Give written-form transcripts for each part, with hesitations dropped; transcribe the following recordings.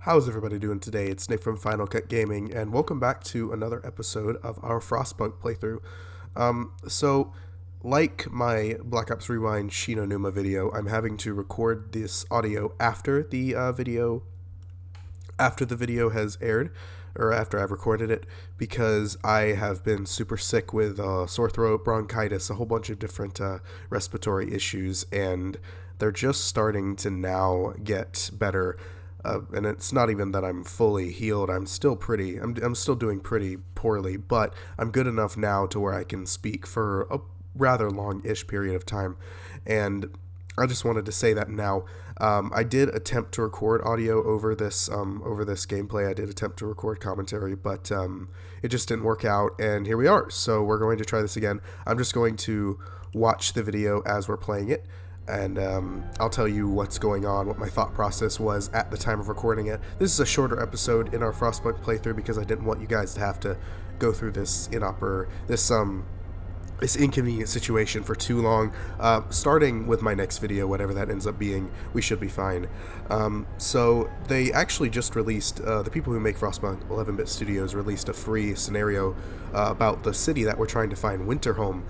How's everybody doing today? It's Nick from Final Cut Gaming, and welcome back to another episode of our Frostpunk playthrough. So, like my Black Ops Rewind Shino Numa video, I'm having to record this audio after the video has aired, or after I've recorded it, because I have been super sick with sore throat, bronchitis, a whole bunch of different respiratory issues, and they're just starting to now get better. And it's not even that I'm fully healed. I'm still doing pretty poorly, but I'm good enough now to where I can speak for a rather long-ish period of time. And I just wanted to say that now. I did attempt to record audio over this gameplay. I did attempt to record commentary, but it just didn't work out. And here we are. So we're going to try this again. I'm just going to watch the video as we're playing it, and I'll tell you what's going on, what my thought process was at the time of recording it. This is a shorter episode in our Frostpunk playthrough because I didn't want you guys to have to go through this inconvenient situation for too long. Starting with my next video, whatever that ends up being, we should be fine. So they actually just released, the people who make Frostpunk, 11-Bit Studios, released a free scenario about the city that we're trying to find, Winterhome.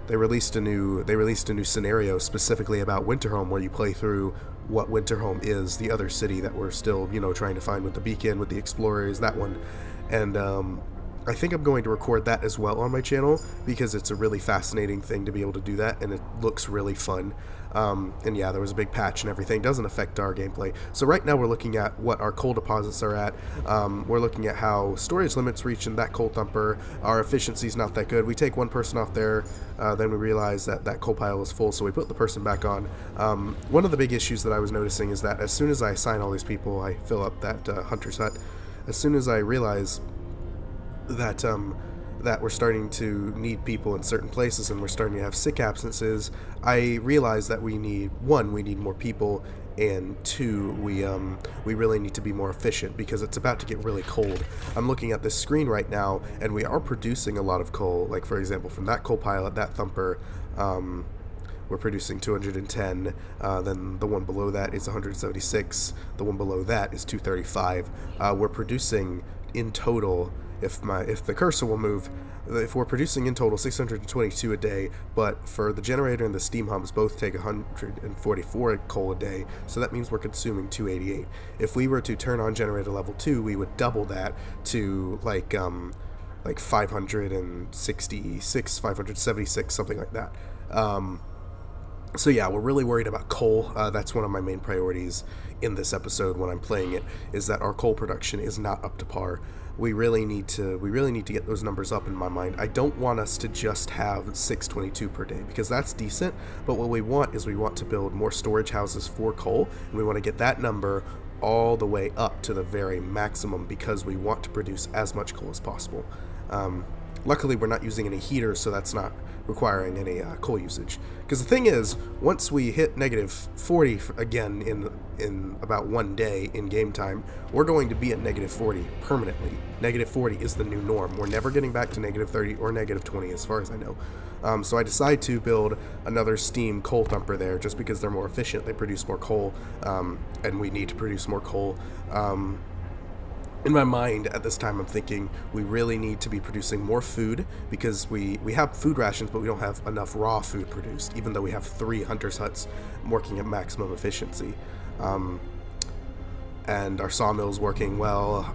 They released a new scenario specifically about Winterhome, where you play through what Winterhome is, the other city that we're still, trying to find with the beacon, with the explorers, that one. And I think I'm going to record that as well on my channel because it's a really fascinating thing to be able to do that, and it looks really fun. And yeah, there was a big patch and everything. It doesn't affect our gameplay. So right now we're looking at what our coal deposits are at. We're looking at how storage limits reach in that coal thumper. Our efficiency's not that good. We take one person off there, then we realize that that coal pile is full, so we put the person back on. One of the big issues that I was noticing is that as soon as I assign all these people, I fill up that hunter's hut. As soon as I realize that that we're starting to need people in certain places and we're starting to have sick absences, I realize that we need more people, and two, we really need to be more efficient because it's about to get really cold. I'm looking at this screen right now, and we are producing a lot of coal. Like, for example, from that coal pile at that thumper, we're producing 210, then the one below that is 176, the one below that is 235. We're producing in total, if the cursor will move, if we're producing in total 622 a day, but for the generator and the steam hubs both take 144 coal a day, so that means we're consuming 288. If we were to turn on generator level 2, we would double that to like 566, 576, something like that. So yeah, we're really worried about coal. That's one of my main priorities in this episode when I'm playing it, is that our coal production is not up to par. We really need to get those numbers up in my mind. I don't want us to just have 622 per day, because that's decent, but what we want is we want to build more storage houses for coal, and we want to get that number all the way up to the very maximum because we want to produce as much coal as possible. Luckily, we're not using any heaters, so that's not requiring any coal usage. Because the thing is, once we hit negative 40 again in about one day in game time, we're going to be at negative 40 permanently. Negative 40 is the new norm. We're never getting back to negative 30 or negative 20 as far as I know. So I decided to build another steam coal thumper there just because they're more efficient. They produce more coal, and we need to produce more coal. In my mind, at this time, I'm thinking we really need to be producing more food because we have food rations, but we don't have enough raw food produced, even though we have 3 hunters' huts working at maximum efficiency. And our sawmill's working well.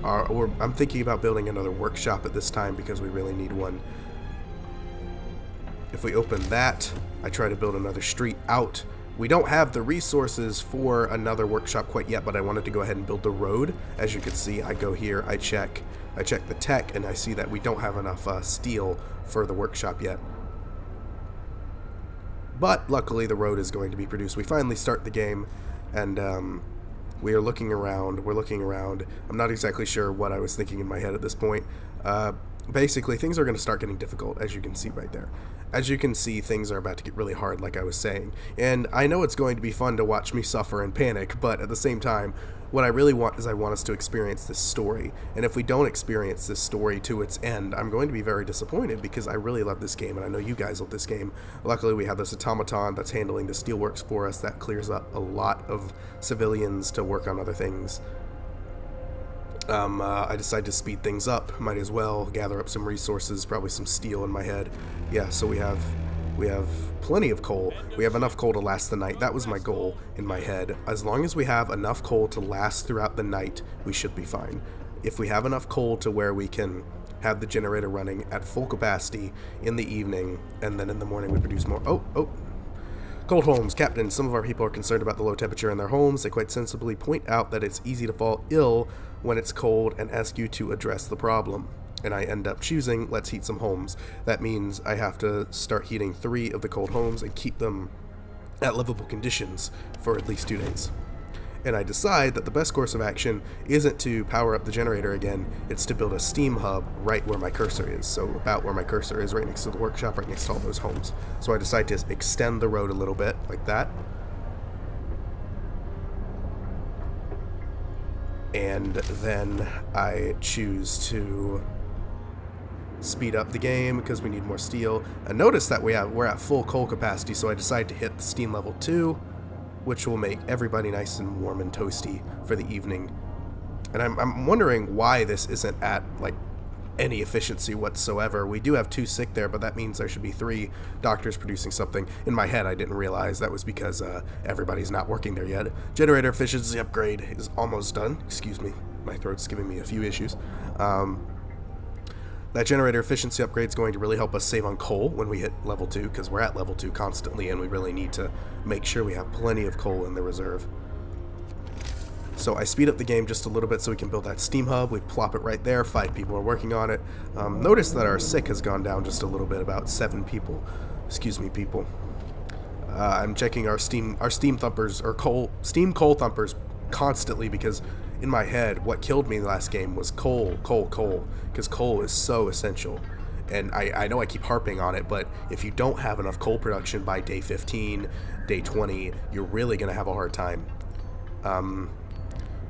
I'm thinking about building another workshop at this time because we really need one. If we open that, I try to build another street out. We don't have the resources for another workshop quite yet, but I wanted to go ahead and build the road. As you can see, I go here, I check the tech, and I see that we don't have enough steel for the workshop yet. But luckily, the road is going to be produced. We finally start the game, and we are looking around. We're looking around. I'm not exactly sure what I was thinking in my head at this point. basically things are going to start getting difficult, as you can see right there. As you can see, things are about to get really hard, like I was saying. And I know it's going to be fun to watch me suffer and panic, but at the same time, what I really want is I want us to experience this story. And if we don't experience this story to its end, I'm going to be very disappointed, because I really love this game, and I know you guys love this game. Luckily, we have this automaton that's handling the steelworks for us. That clears up a lot of civilians to work on other things. I decided to speed things up. Might as well gather up some resources, probably some steel in my head. Yeah, so we have plenty of coal. We have enough coal to last the night. That was my goal in my head. As long as we have enough coal to last throughout the night, we should be fine. If we have enough coal to where we can have the generator running at full capacity in the evening, and then in the morning we produce more. Oh. Cold homes. Captain, some of our people are concerned about the low temperature in their homes. They quite sensibly point out that it's easy to fall ill when it's cold and ask you to address the problem. And I end up choosing, let's heat some homes. That means I have to start heating 3 of the cold homes and keep them at livable conditions for at least 2 days. And I decide that the best course of action isn't to power up the generator again, it's to build a steam hub right where my cursor is. So about where my cursor is, right next to the workshop, right next to all those homes. So I decide to extend the road a little bit, like that. And then I choose to speed up the game because we need more steel. And notice that we're at full coal capacity, so I decide to hit the steam level 2, which will make everybody nice and warm and toasty for the evening. And I'm wondering why this isn't at, like, any efficiency whatsoever. We do have 2 sick there, but that means there should be 3 doctors producing something. In my head, I didn't realize that was because everybody's not working there yet. Generator efficiency upgrade is almost done. Excuse me, my throat's giving me a few issues. That generator efficiency upgrade is going to really help us save on coal when we hit level 2, because we're at level 2 constantly, and we really need to make sure we have plenty of coal in the reserve. So I speed up the game just a little bit so we can build that steam hub. We plop it right there. 5 people are working on it. Notice that our sick has gone down just a little bit, about 7 people. Excuse me, people. I'm checking our steam thumpers, or steam coal thumpers constantly, because in my head, what killed me in the last game was coal, because coal is so essential. And I know I keep harping on it, but if you don't have enough coal production by day 15, day 20, you're really going to have a hard time.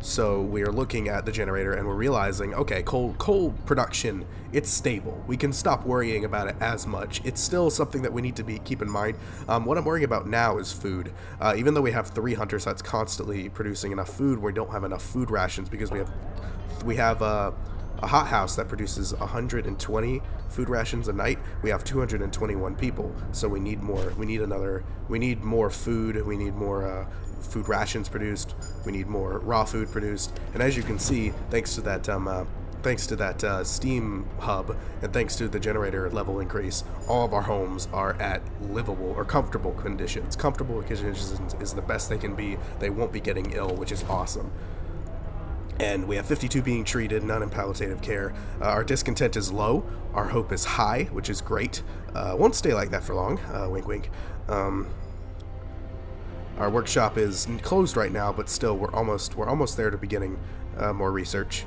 So we are looking at the generator and we're realizing, okay, coal production, it's stable. We can stop worrying about it as much. It's still something that we need to keep in mind. What I'm worrying about now is food. Even though we have 3 hunter sets constantly producing enough food, we don't have enough food rations because we have a hothouse that produces 120 food rations a night. We have 221 people, so we need more. We need more food. We need more food rations produced. We need more raw food produced. And as you can see, thanks to that steam hub and thanks to the generator level increase, all of our homes are at livable or comfortable conditions. Comfortable conditions is the best they can be. They won't be getting ill, which is awesome. And we have 52 being treated, none in palliative care. Our discontent is low. Our hope is high, which is great. Won't stay like that for long. Wink, wink. Our workshop is closed right now, but still, we're almost there to beginning more research.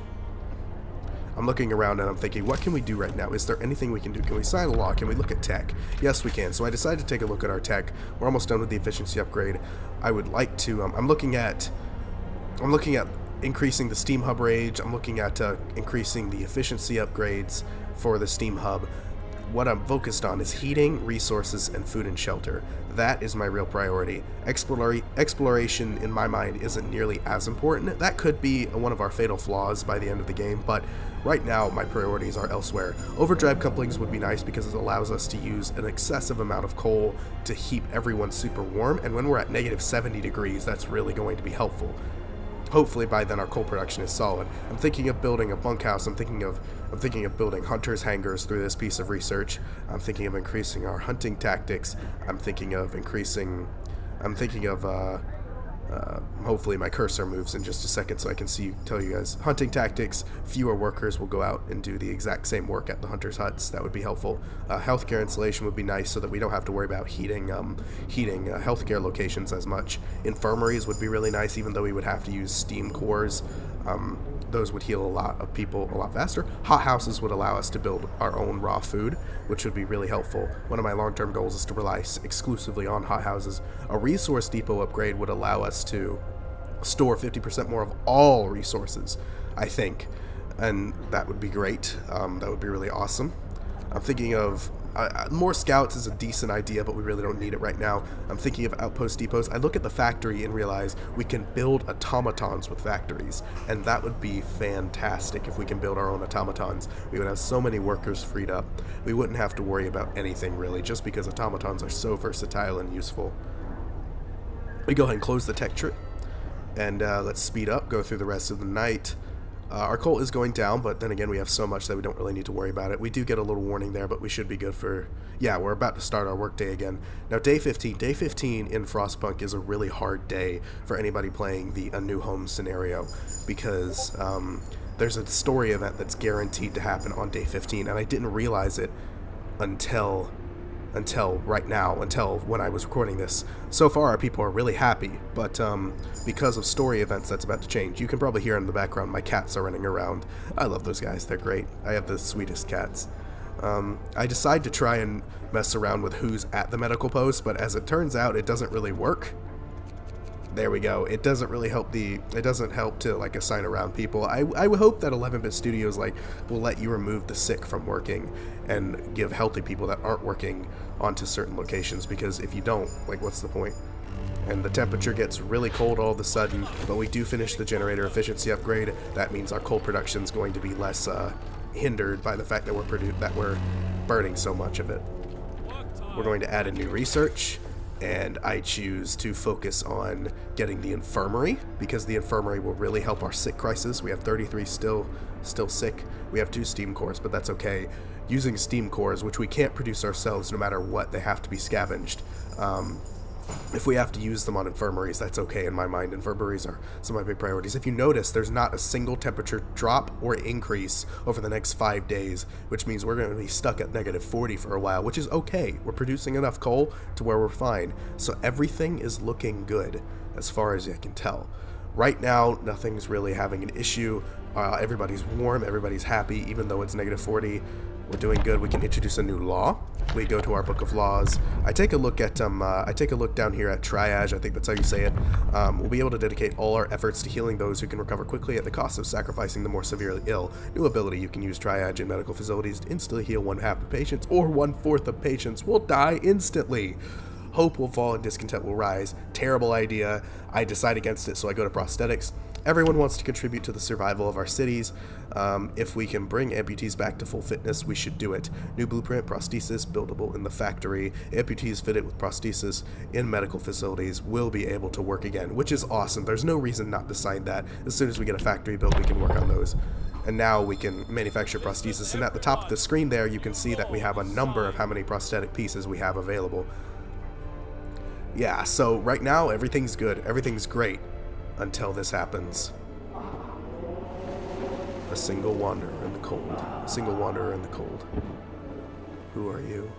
I'm looking around and I'm thinking, what can we do right now? Is there anything we can do? Can we sign a law? Can we look at tech? Yes, we can. So I decided to take a look at our tech. We're almost done with the efficiency upgrade. I would like to. I'm looking at increasing the steam hub range. I'm looking at increasing the efficiency upgrades for the steam hub. What I'm focused on is heating, resources, and food and shelter. That is my real priority. Exploration, in my mind, isn't nearly as important. That could be one of our fatal flaws by the end of the game, but right now my priorities are elsewhere. Overdrive couplings would be nice because it allows us to use an excessive amount of coal to keep everyone super warm, and when we're at negative 70 degrees, that's really going to be helpful. Hopefully by then our coal production is solid. I'm thinking of building a bunkhouse. I'm thinking of building hunters' hangars through this piece of research. I'm thinking of increasing our hunting tactics. I'm thinking of Hopefully my cursor moves in just a second so I can tell you guys. Hunting tactics, fewer workers will go out and do the exact same work at the hunters' huts. That would be helpful. Healthcare installation would be nice so that we don't have to worry about heating healthcare locations as much. Infirmaries would be really nice, even though we would have to use steam cores. Those would heal a lot of people a lot faster. Hot houses would allow us to build our own raw food, which would be really helpful. One of my long-term goals is to rely exclusively on hot houses. A resource depot upgrade would allow us to store 50% more of all resources, I think, and that would be great. That would be really awesome. I'm thinking of more scouts is a decent idea, but we really don't need it right now. I'm thinking of outpost depots. I look at the factory and realize we can build automatons with factories, and that would be fantastic if we can build our own automatons. We would have so many workers freed up. We wouldn't have to worry about anything really, just because automatons are so versatile and useful. We go ahead and close the tech tree, and let's speed up, go through the rest of the night. Our coal is going down, but then again, we have so much that we don't really need to worry about it. We do get a little warning there, but we should be good for... Yeah, we're about to start our work day again. Now, day 15. Day 15 in Frostpunk is a really hard day for anybody playing the A New Home scenario, because there's a story event that's guaranteed to happen on day 15, and I didn't realize it until right now, until when I was recording this. So far, our people are really happy, but because of story events, that's about to change. You can probably hear in the background my cats are running around. I love those guys. They're great. I have the sweetest cats. I decide to try and mess around with who's at the medical post, but as it turns out, it doesn't really work. There we go. It doesn't really help it doesn't help to like assign around people. I would hope that 11-bit studios will let you remove the sick from working and give healthy people that aren't working onto certain locations, because if you don't, what's the point? And the temperature gets really cold all of a sudden, but we do finish the generator efficiency upgrade. That means our coal production is going to be less hindered by the fact that we're burning so much of it. We're going to add a new research, and I choose to focus on getting the infirmary, because the infirmary will really help our sick crisis. We have 33 still sick. We have 2 steam cores, but that's okay. Using steam cores, which we can't produce ourselves no matter what, they have to be scavenged. If we have to use them on infirmaries, that's okay in my mind. Infirmaries are some of my big priorities. If you notice, there's not a single temperature drop or increase over the next 5 days, which means we're going to be stuck at -40 for a while, which is okay. We're producing enough coal to where we're fine. So everything is looking good as far as I can tell. Right now, nothing's really having an issue. Everybody's warm, everybody's happy, even though it's -40. We're doing good. We can introduce a new law. We go to our book of laws. I take a look down here at triage. I think that's how you say it. We'll be able to dedicate all our efforts to healing those who can recover quickly at the cost of sacrificing the more severely ill. New ability: you can use triage in medical facilities to instantly heal 1/2 of patients, or 1/4 of patients will die instantly. Hope will fall and discontent will rise. Terrible idea. I decide against it, so I go to prosthetics. Everyone wants to contribute to the survival of our cities. If we can bring amputees back to full fitness, we should do it. New blueprint: prosthesis buildable in the factory. Amputees fitted with prosthesis in medical facilities will be able to work again, which is awesome. There's no reason not to sign that. As soon as we get a factory built, we can work on those. And now we can manufacture prosthesis. And at the top of the screen there, you can see that we have a number of how many prosthetic pieces we have available. Yeah, so right now, everything's good. Everything's great. Until this happens. A single wanderer in the cold. A single wanderer in the cold. Who are you?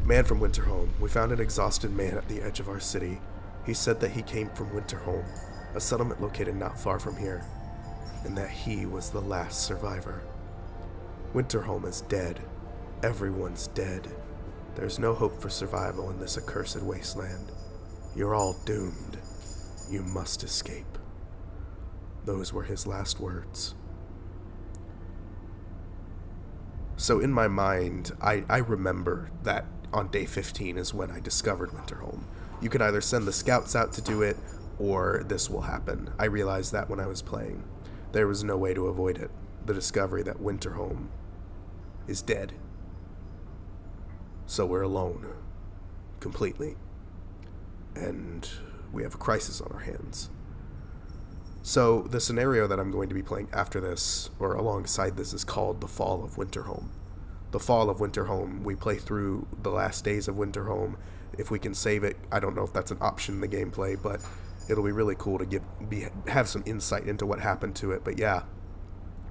Man from Winterhome. We found an exhausted man at the edge of our city. He said that he came from Winterhome, a settlement located not far from here, and that he was the last survivor. Winterhome is dead. Everyone's dead. There's no hope for survival in this accursed wasteland. You're all doomed. You must escape. Those were his last words. So in my mind, I remember that on day 15 is when I discovered Winterhome. You can either send the scouts out to do it, or this will happen. I realized that when I was playing. There was no way to avoid it. The discovery that Winterhome is dead. So we're alone. Completely. And we have a crisis on our hands. So the scenario that I'm going to be playing after this, or alongside this, is called the Fall of Winterhome. The Fall of Winterhome, we play through the last days of Winterhome. If we can save it, I don't know if that's an option in the gameplay, but it'll be really cool to have some insight into what happened to it. But yeah,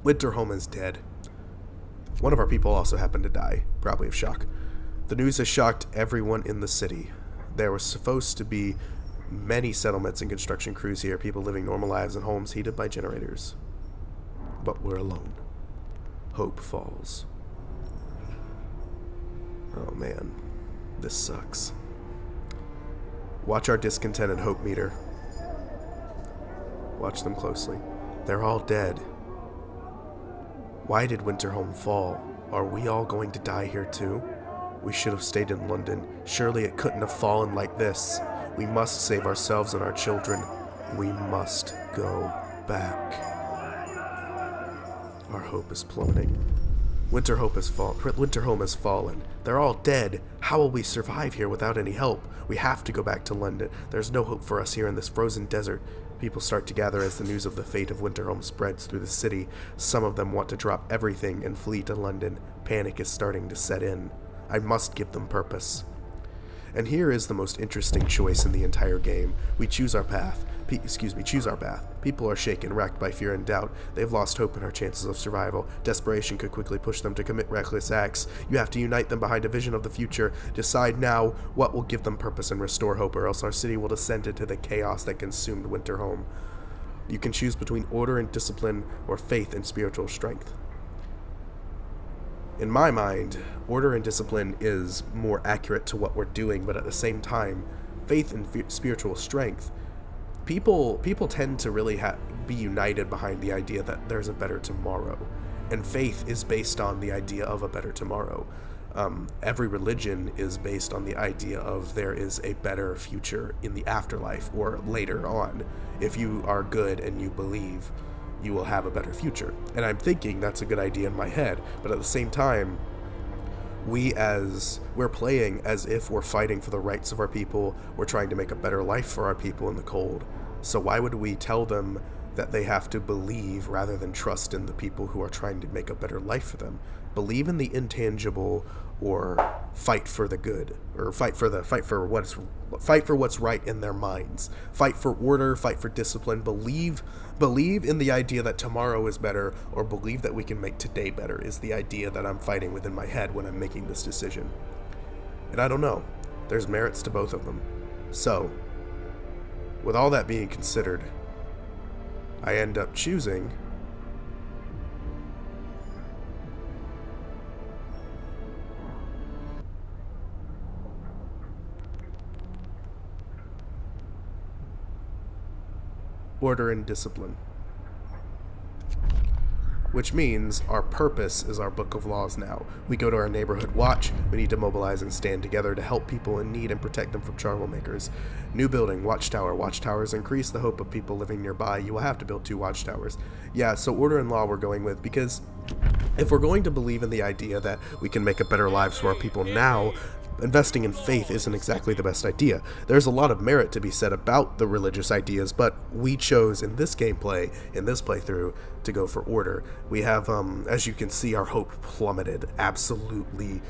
Winterhome is dead. One of our people also happened to die, probably of shock. The news has shocked everyone in the city. There was supposed to be many settlements and construction crews here, people living normal lives in homes heated by generators. But we're alone. Hope falls. Oh man, this sucks. Watch our discontent and hope meter. Watch them closely. They're all dead. Why did Winterhome fall? Are we all going to die here too? We should have stayed in London. Surely it couldn't have fallen like this. We must save ourselves and our children. We must go back. Our hope is plummeting. Winterhome has fallen. They're all dead. How will we survive here without any help? We have to go back to London. There's no hope for us here in this frozen desert. People start to gather as the news of the fate of Winterhome spreads through the city. Some of them want to drop everything and flee to London. Panic is starting to set in. I must give them purpose. And here is the most interesting choice in the entire game. We choose our path. Choose our path. People are shaken, racked by fear and doubt. They've lost hope in our chances of survival. Desperation could quickly push them to commit reckless acts. You have to unite them behind a vision of the future. Decide now what will give them purpose and restore hope, or else our city will descend into the chaos that consumed Winterhome. You can choose between order and discipline, or faith and spiritual strength. In my mind, order and discipline is more accurate to what we're doing, but at the same time, faith and spiritual strength, people tend to really be united behind the idea that there's a better tomorrow, and faith is based on the idea of a better tomorrow. Every religion is based on the idea of there is a better future in the afterlife or later on. If you are good and you believe, you will have a better future. And I'm thinking that's a good idea in my head, but at the same time, we're playing as if we're fighting for the rights of our people, we're trying to make a better life for our people in the cold. So why would we tell them that they have to believe rather than trust in the people who are trying to make a better life for them? Believe in the intangible, or fight for the good, or fight for what's right in their minds. Fight for order, fight for discipline. Believe in the idea that tomorrow is better, or believe that we can make today better is the idea that I'm fighting within my head when I'm making this decision. And I don't know. There's merits to both of them. So, with all that being considered, I end up choosing order and discipline. Which means our purpose is our book of laws now. We go to our neighborhood watch. We need to mobilize and stand together to help people in need and protect them from troublemakers. New building, watchtower. Watchtowers increase the hope of people living nearby. You will have to build 2 watchtowers. Yeah, so order and law we're going with, because if we're going to believe in the idea that we can make a better lives for our people now, investing in faith isn't exactly the best idea. There's a lot of merit to be said about the religious ideas, but we chose in this gameplay, in this playthrough, to go for order. We have, as you can see, our hope plummeted, absolutely,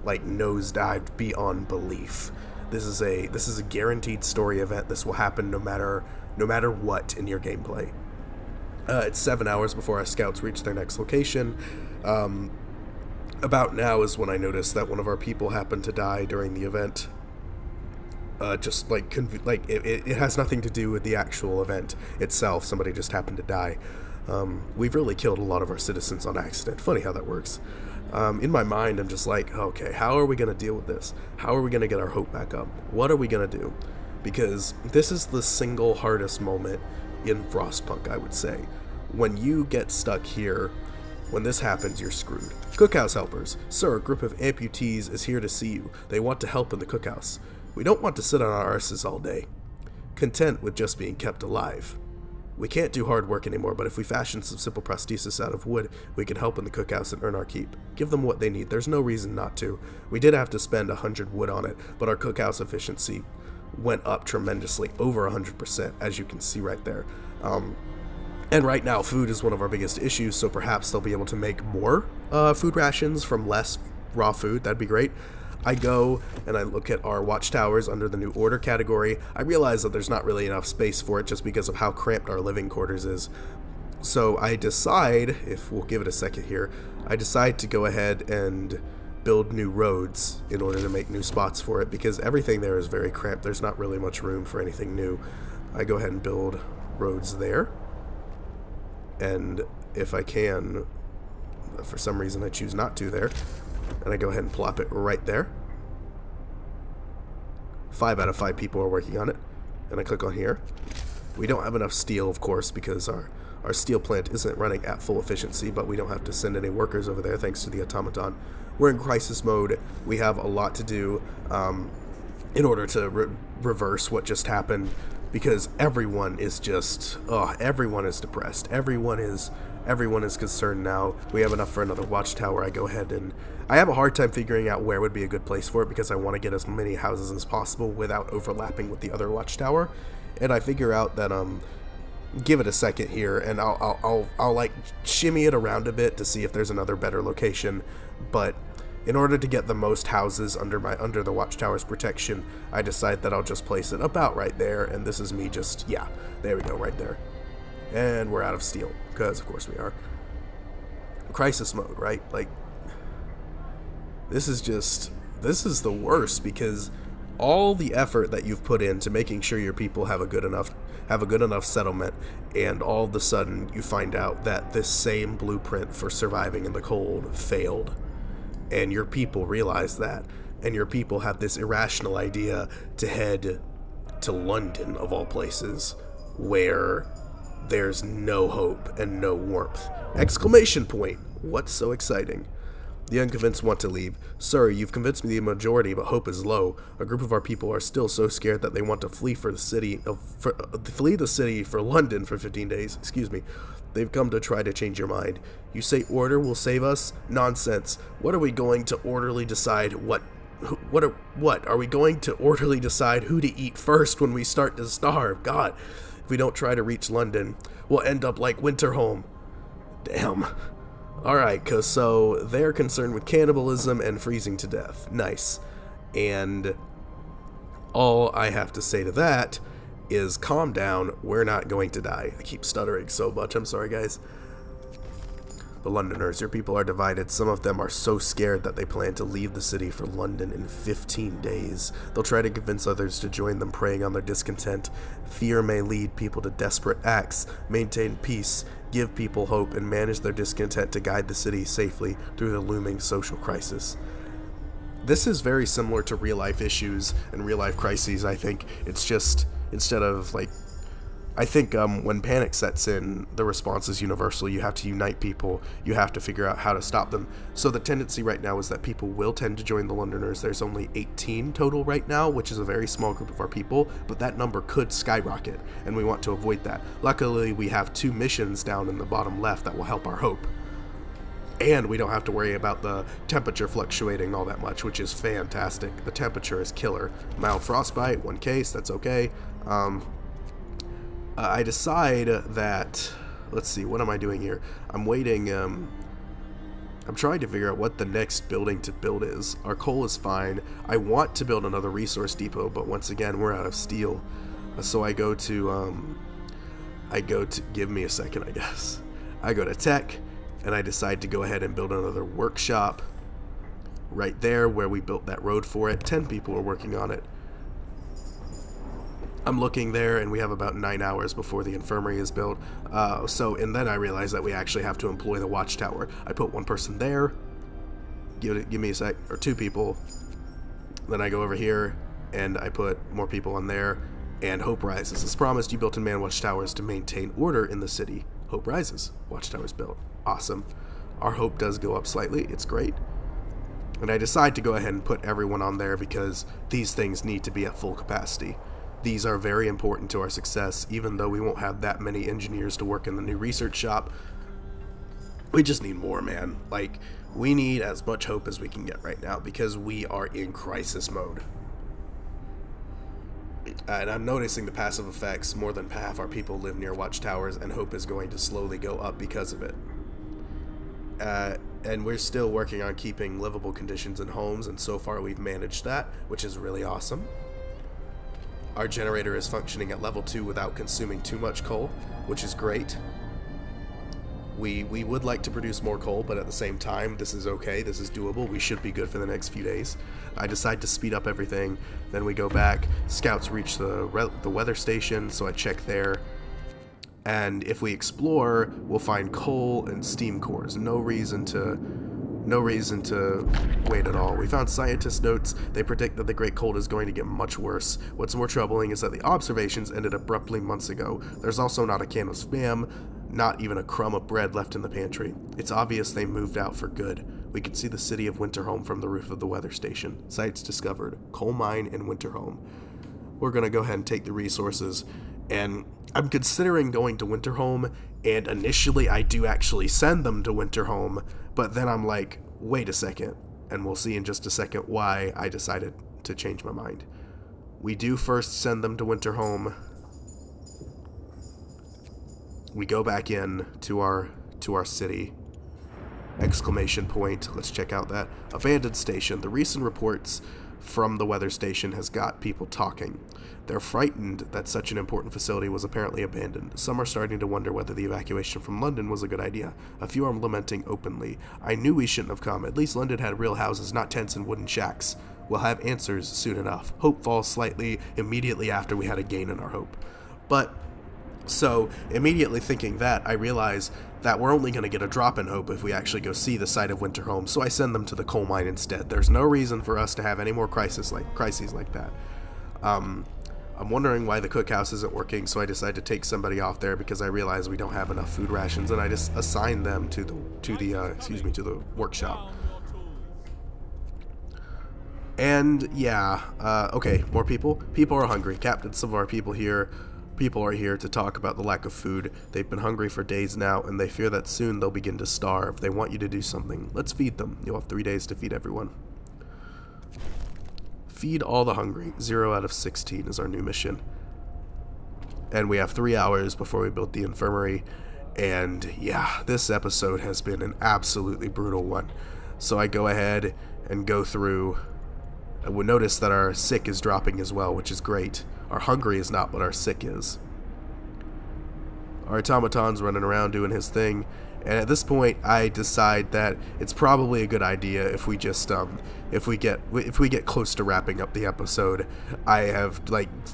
like, nosedived beyond belief. This is a guaranteed story event. This will happen no matter what in your gameplay. It's 7 hours before our scouts reach their next location. About now is when I noticed that one of our people happened to die during the event. It has nothing to do with the actual event itself. Somebody just happened to die. We've really killed a lot of our citizens on accident. Funny how that works. In my mind, I'm just like, okay, how are we going to deal with this? How are we going to get our hope back up? What are we going to do? Because this is the single hardest moment in Frostpunk, I would say. When you get stuck here, when this happens, you're screwed. Cookhouse helpers. Sir, a group of amputees is here to see you. They want to help in the cookhouse. We don't want to sit on our arses all day, content with just being kept alive. We can't do hard work anymore, but if we fashion some simple prosthesis out of wood, we can help in the cookhouse and earn our keep. Give them what they need. There's no reason not to. We did have to spend 100 wood on it, but our cookhouse efficiency went up tremendously, over 100%, as you can see right there. And right now, food is one of our biggest issues, so perhaps they'll be able to make more food rations from less raw food. That'd be great. I go and I look at our watchtowers under the new order category. I realize that there's not really enough space for it just because of how cramped our living quarters is. So I decide, if we'll give it a second here, I decide to go ahead and build new roads in order to make new spots for it, because everything there is very cramped. There's not really much room for anything new. I go ahead and build roads there, and if I can, for some reason I choose not to there, and I go ahead and plop it right there. 5 out of 5 people are working on it, and I click on here. We don't have enough steel, of course, because our steel plant isn't running at full efficiency, but we don't have to send any workers over there thanks to the automaton. We're in crisis mode. We have a lot to do in order to reverse what just happened, because everyone is just, everyone is depressed. Everyone is concerned now. We have enough for another watchtower. I go ahead and I have a hard time figuring out where would be a good place for it, because I want to get as many houses as possible without overlapping with the other watchtower. And I figure out that give it a second here, and I'll like shimmy it around a bit to see if there's another better location. But in order to get the most houses under the watchtower's protection, I decide that I'll just place it about right there. And this is me just, yeah, there we go, right there. And we're out of steel, because of course we are. Crisis mode, right? Like, this is the worst, because all the effort that you've put into making sure your people have a good enough settlement, and all of a sudden you find out that this same blueprint for surviving in the cold failed. And your people realize that, and your people have this irrational idea to head to London, of all places, where there's no hope and no warmth. Exclamation point! What's so exciting? The unconvinced want to leave. Sir, you've convinced me the majority, but hope is low. A group of our people are still so scared that they want to flee the city for London for 15 days. Excuse me. They've come to try to change your mind. You say order will save us? Nonsense. What are we going to orderly decide what are we going to orderly decide who to eat first when we start to starve? God, if we don't try to reach London, we'll end up like Winterhome. Damn. Alright, so they're concerned with cannibalism and freezing to death. Nice. And all I have to say to that is calm down, we're not going to die. I keep stuttering so much, I'm sorry guys. The Londoners, your people are divided. Some of them are so scared that they plan to leave the city for London in 15 days. They'll try to convince others to join them, preying on their discontent. Fear may lead people to desperate acts. Maintain peace, give people hope, and manage their discontent to guide the city safely through the looming social crisis. This is very similar to real-life issues and real-life crises, I think. It's just, instead of, like, I think when panic sets in, the response is universal. You have to unite people. You have to figure out how to stop them. So the tendency right now is that people will tend to join the Londoners. There's only 18 total right now, which is a very small group of our people, but that number could skyrocket, and we want to avoid that. Luckily, we have 2 missions down in the bottom left that will help our hope. And we don't have to worry about the temperature fluctuating all that much, which is fantastic. The temperature is killer. Mild frostbite, 1 case, that's okay. I decide that, let's see, what am I doing here? I'm waiting, I'm trying to figure out what the next building to build is. Our coal is fine. I want to build another resource depot, but once again, we're out of steel. So I go to, give me a second, I guess. I go to tech, and I decide to go ahead and build another workshop right there where we built that road for it. 10 people are working on it. I'm looking there, and we have about 9 hours before the infirmary is built. And then I realize that we actually have to employ the watchtower. I put 1 person there. Give me a sec, or 2 people. Then I go over here, and I put more people on there. And hope rises. As promised, you built and manned watchtowers to maintain order in the city. Hope rises. Watchtowers built. Awesome. Our hope does go up slightly. It's great. And I decide to go ahead and put everyone on there because these things need to be at full capacity. These are very important to our success, even though we won't have that many engineers to work in the new research shop. We just need more, man. Like, we need as much hope as we can get right now because we are in crisis mode. And I'm noticing the passive effects. More than half our people live near watchtowers, and hope is going to slowly go up because of it. And we're still working on keeping livable conditions in homes, and so far we've managed that, which is really awesome. Our generator is functioning at level 2 without consuming too much coal, which is great. We would like to produce more coal, but at the same time, this is okay, this is doable, we should be good for the next few days. I decide to speed up everything, then we go back, scouts reach the weather station, so I check there. And if we explore, we'll find coal and steam cores. No reason to wait at all. We found scientist notes. They predict that the Great Cold is going to get much worse. What's more troubling is that the observations ended abruptly months ago. There's also not a can of Spam, not even a crumb of bread left in the pantry. It's obvious they moved out for good. We can see the city of Winterhome from the roof of the weather station. Sites discovered. Coal mine in Winterhome. We're gonna go ahead and take the resources, and I'm considering going to Winterhome, and initially I do actually send them to Winterhome, but then I'm like, wait a second, and we'll see in just a second why I decided to change my mind. We do first send them to Winterhome. We go back in to our city. Exclamation point. Let's check out that abandoned station. The recent reports from the weather station has got people talking. They're frightened that such an important facility was apparently abandoned. Some are starting to wonder whether the evacuation from London was a good idea. A few are lamenting openly. I knew we shouldn't have come. At least London had real houses, not tents and wooden shacks. We'll have answers soon enough. Hope falls slightly immediately after we had a gain in our hope. But so, immediately thinking that, I realize that we're only going to get a drop in hope if we actually go see the site of Winterhome, so I send them to the coal mine instead. There's no reason for us to have any more crises like that. I'm wondering why the cookhouse isn't working, so I decide to take somebody off there because I realize we don't have enough food rations, and I just assign them to the workshop. And yeah, okay, more people. People are hungry. Captain, some of our people are here to talk about the lack of food. They've been hungry for days now, and they fear that soon they'll begin to starve. They want you to do something. Let's feed them. You'll have 3 days to feed everyone. Feed all the hungry. 0 out of 16 is our new mission. And we have 3 hours before we build the infirmary. And yeah, this episode has been an absolutely brutal one. So I go ahead and go through. I would notice that our sick is dropping as well, which is great. Our hungry is not, but our sick is. Our automaton's running around doing his thing, and at this point I decide that it's probably a good idea if we just if we get close to wrapping up the episode. I have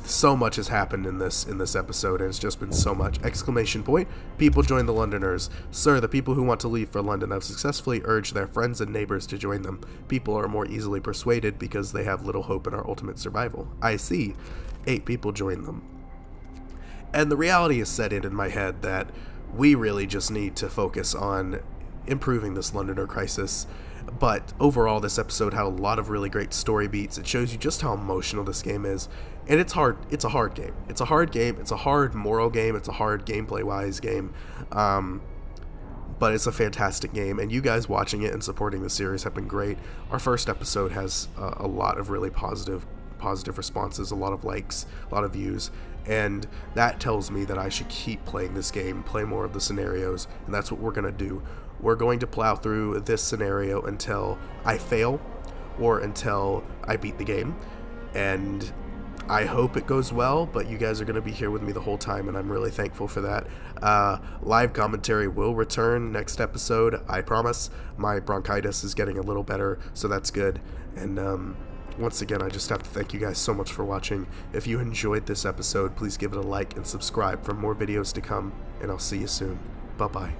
so much has happened in this episode, and it's just been so much. Exclamation point. People join the Londoners. Sir, the people who want to leave for London have successfully urged their friends and neighbors to join them. People are more easily persuaded because they have little hope in our ultimate survival. I see. 8 people join them. And the reality is set in my head that we really just need to focus on improving this Londoner crisis. But overall, this episode had a lot of really great story beats. It shows you just how emotional this game is. And it's hard. It's a hard game. It's a hard game. It's a hard moral game. It's a hard gameplay-wise game. But it's a fantastic game. And you guys watching it and supporting the series have been great. Our first episode has a lot of really positive responses, a lot of likes, a lot of views, and that tells me that I should keep playing this game, play more of the scenarios, and that's what we're going to do. We're going to plow through this scenario until I fail or until I beat the game, and I hope it goes well, but you guys are going to be here with me the whole time, and I'm really thankful for that. Live commentary will return next episode, I promise. My bronchitis is getting a little better, so that's good, and once again, I just have to thank you guys so much for watching. If you enjoyed this episode, please give it a like and subscribe for more videos to come, and I'll see you soon. Bye-bye.